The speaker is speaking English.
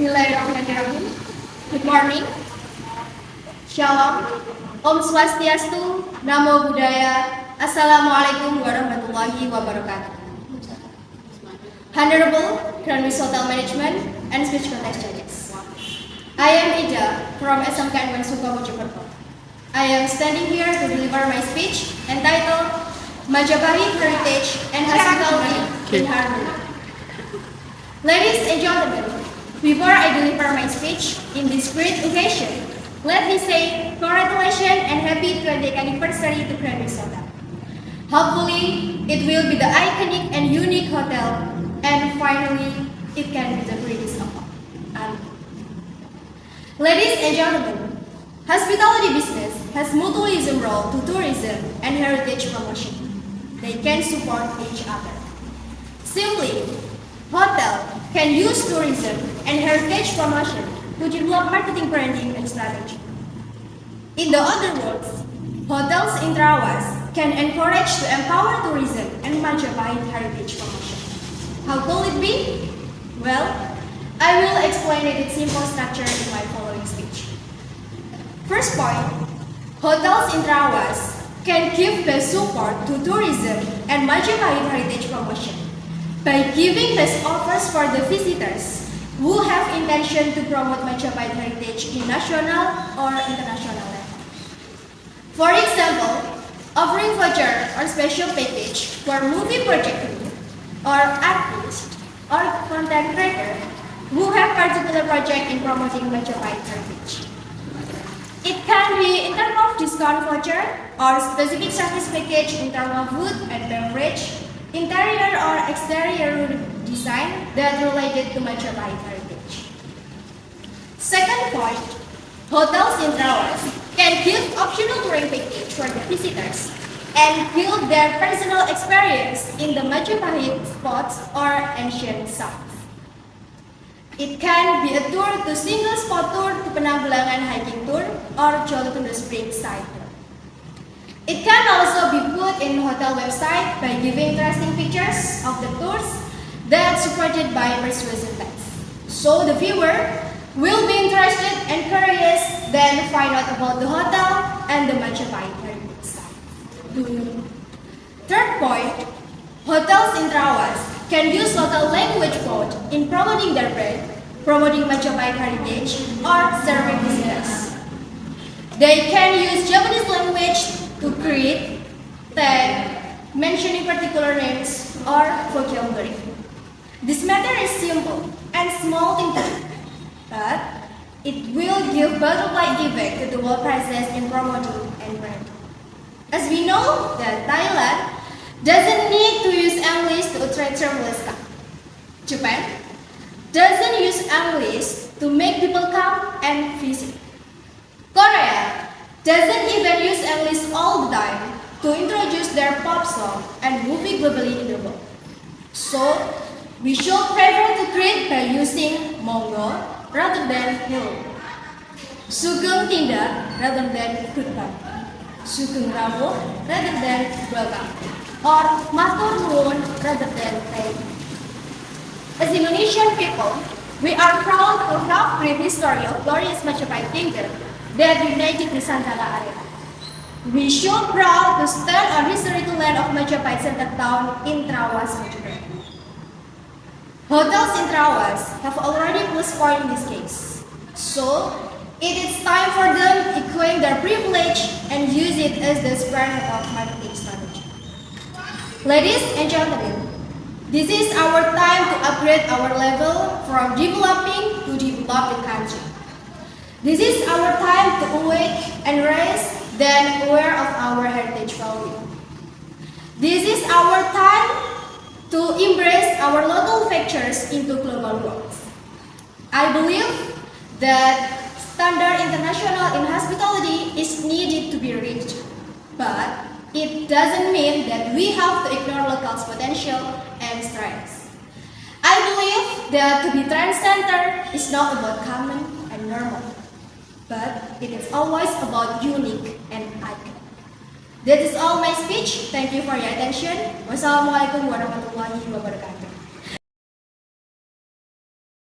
Bismillahirrahmanirrahim. Good morning. Shalom. Om Swastiastu. Namo Buddhaya. Assalamualaikum warahmatullahi wabarakatuh. Honorable Grand Hotel Management and Speech Context Judges. I am Ida from SMK Suka Mojokerto. I am standing here to deliver my speech entitled Majapahit Heritage and Hospitality in Harmony. Ladies and gentlemen, before I deliver my speech in this great occasion, let me say congratulations and happy 20th anniversary to Grand Hotel. Hopefully, it will be the iconic and unique hotel, and finally, it can be the greatest of all. Ladies and gentlemen, hospitality business has mutualism role to tourism and heritage promotion. They can support each other. Simply, hotel can use tourism and heritage promotion to develop marketing branding and strategy. In the other words, hotels in Trawas can encourage to empower tourism and Majapahit heritage promotion. How could it be? Well, I will explain it in simple structure in my following speech. First point, hotels in Trawas can give best support to tourism and Majapahit heritage promotion by giving best offers for the visitors who have intention to promote Majapahit heritage in national or international level. For example, offering voucher or special package for movie project or artist or content creator who have particular project in promoting Majapahit heritage. It can be in terms of discount voucher or specific service package in terms of food and beverage, interior or exterior design that related to Majapahit heritage. Second point, hotels in Trawas can give optional touring package for the visitors and build their personal experience in the Majapahit spots or ancient sites. It can be a tour to single spot tour to Penanggelangan hiking tour or Jolotundo Spring site tour. It can also be put in hotel website by giving interesting pictures of the tours that supported by persuasive text. So the viewer will be interested and curious, then find out about the hotel and the Majapahit heritage site. Third point, hotels in Trawas can use local language code in promoting their brand, promoting Majapahit heritage, or serving visitors. They can use Japanese language to create, tag, mentioning particular names, or vocabulary. This matter is simple and small thing to do, but it will give butterfly effect to the whole process in promoting and branding. As we know that Thailand doesn't need to use English to attract travelers come. Japan doesn't use English to make people come and visit. Korea doesn't even use English all the time to introduce their pop song and movie globally in the world. So, we should prefer to create by using Monggo rather than hello, Sugeng Tindak rather than goodbye, Sugeng Rawuh rather than welcome, or Matur Nuwun rather than thank you. As Indonesian people, we are proud to have great history of glorious Majapahit Kingdom that united Nusantara area. We should proud to stand on historical land of Majapahit center town in Trawas, Mojokerto. Hotels in Trawas have already plus point in this case, so it is time for them to claim their privilege and use it as the spearhead of marketing strategy. Ladies and gentlemen, this is our time to upgrade our level from developing to developing country. This is our time to awake and raise, then aware of our heritage value. This is our time to embrace our local factors into global world. I believe that standard international in hospitality is needed to be reached, but it doesn't mean that we have to ignore locals' potential and strengths. I believe that to be trend-centered is not about common and normal, but it is always about unique and iconic. That is all my speech. Thank you for your attention. Wassalamualaikum warahmatullahi wabarakatuh.